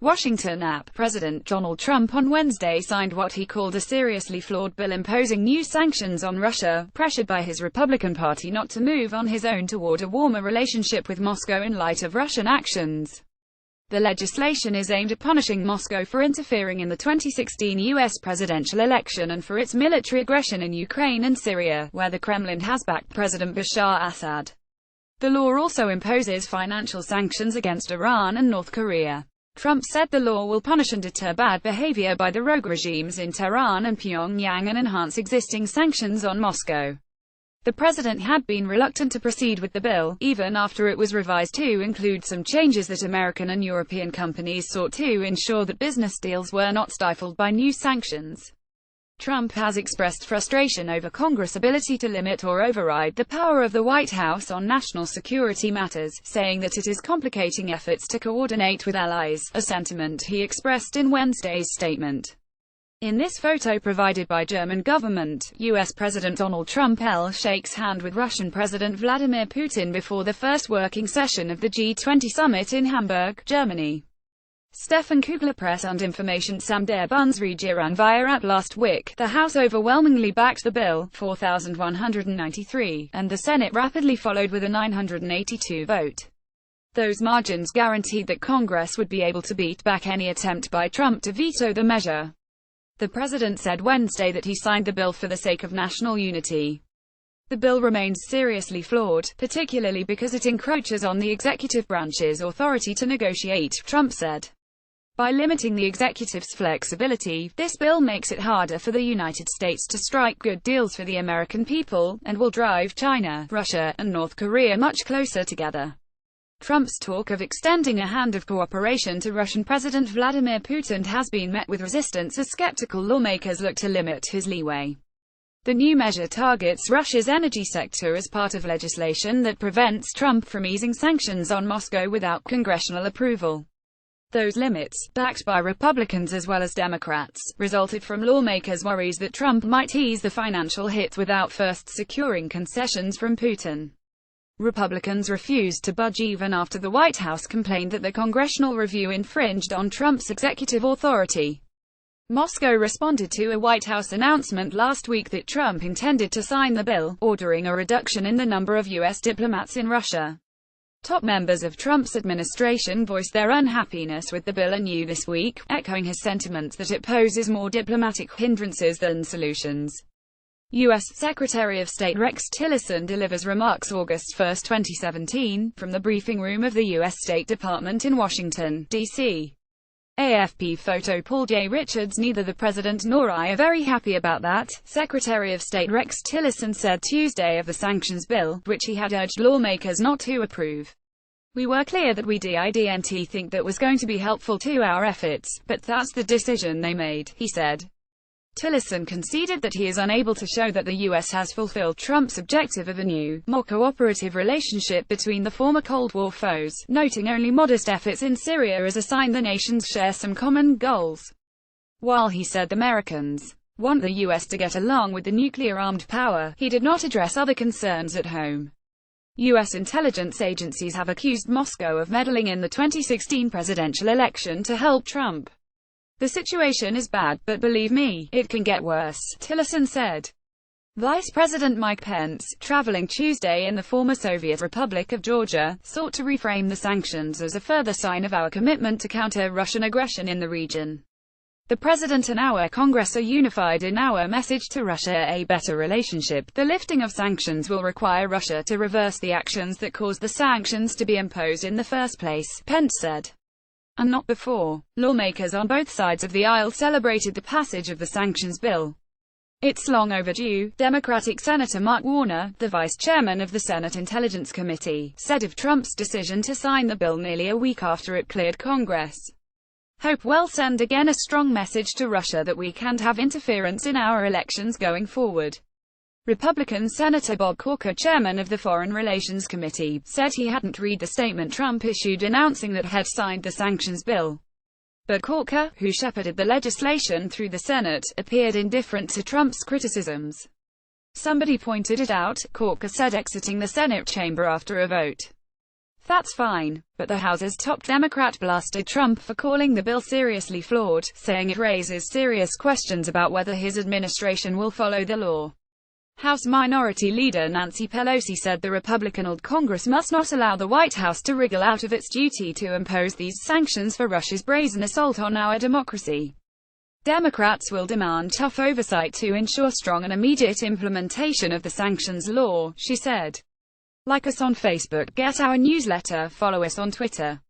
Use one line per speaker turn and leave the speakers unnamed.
Washington AP President Donald Trump on Wednesday signed what he called a seriously flawed bill imposing new sanctions on Russia, pressured by his Republican Party not to move on his own toward a warmer relationship with Moscow in light of Russian actions. The legislation is aimed at punishing Moscow for interfering in the 2016 U.S. presidential election and for its military aggression in Ukraine and Syria, where the Kremlin has backed President Bashar Assad. The law also imposes financial sanctions against Iran and North Korea. Trump said the law will punish and deter bad behavior by the rogue regimes in Tehran and Pyongyang and enhance existing sanctions on Moscow. The president had been reluctant to proceed with the bill, even after it was revised to include some changes that American and European companies sought to ensure that business deals were not stifled by new sanctions. Trump has expressed frustration over Congress' ability to limit or override the power of the White House on national security matters, saying that it is complicating efforts to coordinate with allies, a sentiment he expressed in Wednesday's statement. In this photo provided by German government, U.S. President Donald Trump shakes hand with Russian President Vladimir Putin before the first working session of the G20 summit in Hamburg, Germany. Steffen Kugler Presse und Informationsamt der Bundesregierung via last week, the House overwhelmingly backed the bill, 4,193, and the Senate rapidly followed with a 982 vote. Those margins guaranteed that Congress would be able to beat back any attempt by Trump to veto the measure. The president said Wednesday that he signed the bill for the sake of national unity. The bill remains seriously flawed, particularly because it encroaches on the executive branch's authority to negotiate, Trump said. By limiting the executive's flexibility, this bill makes it harder for the United States to strike good deals for the American people, and will drive China, Russia, and North Korea much closer together. Trump's talk of extending a hand of cooperation to Russian President Vladimir Putin has been met with resistance as skeptical lawmakers look to limit his leeway. The new measure targets Russia's energy sector as part of legislation that prevents Trump from easing sanctions on Moscow without congressional approval. Those limits, backed by Republicans as well as Democrats, resulted from lawmakers' worries that Trump might ease the financial hit without first securing concessions from Putin. Republicans refused to budge even after the White House complained that the congressional review infringed on Trump's executive authority. Moscow responded to a White House announcement last week that Trump intended to sign the bill, ordering a reduction in the number of U.S. diplomats in Russia. Top members of Trump's administration voiced their unhappiness with the bill anew this week, echoing his sentiments that it poses more diplomatic hindrances than solutions. U.S. Secretary of State Rex Tillerson delivers remarks August 1, 2017, from the briefing room of the U.S. State Department in Washington, D.C. AFP photo Paul J. Richards. Neither the president nor I are very happy about that, Secretary of State Rex Tillerson said Tuesday of the sanctions bill, which he had urged lawmakers not to approve. We were clear that we didn't think that was going to be helpful to our efforts, but that's the decision they made, he said. Tillerson conceded that he is unable to show that the U.S. has fulfilled Trump's objective of a new, more cooperative relationship between the former Cold War foes, noting only modest efforts in Syria as a sign the nations share some common goals. While he said Americans want the U.S. to get along with the nuclear-armed power, he did not address other concerns at home. U.S. intelligence agencies have accused Moscow of meddling in the 2016 presidential election to help Trump. The situation is bad, but believe me, it can get worse, Tillerson said. Vice President Mike Pence, traveling Tuesday in the former Soviet Republic of Georgia, sought to reframe the sanctions as a further sign of our commitment to counter Russian aggression in the region. The President and our Congress are unified in our message to Russia: a better relationship. The lifting of sanctions will require Russia to reverse the actions that caused the sanctions to be imposed in the first place, Pence said. And not before. Lawmakers on both sides of the aisle celebrated the passage of the sanctions bill. It's long overdue, Democratic Senator Mark Warner, the vice chairman of the Senate Intelligence Committee, said of Trump's decision to sign the bill nearly a week after it cleared Congress. Hope will send again a strong message to Russia that we can't have interference in our elections going forward. Republican Senator Bob Corker, chairman of the Foreign Relations Committee, said he hadn't read the statement Trump issued announcing that he had signed the sanctions bill. But Corker, who shepherded the legislation through the Senate, appeared indifferent to Trump's criticisms. Somebody pointed it out, Corker said, exiting the Senate chamber after a vote. That's fine, but the House's top Democrat blasted Trump for calling the bill seriously flawed, saying it raises serious questions about whether his administration will follow the law. House Minority Leader Nancy Pelosi said the Republican-held Congress must not allow the White House to wriggle out of its duty to impose these sanctions for Russia's brazen assault on our democracy. Democrats will demand tough oversight to ensure strong and immediate implementation of the sanctions law, she said. Like us on Facebook, get our newsletter, follow us on Twitter.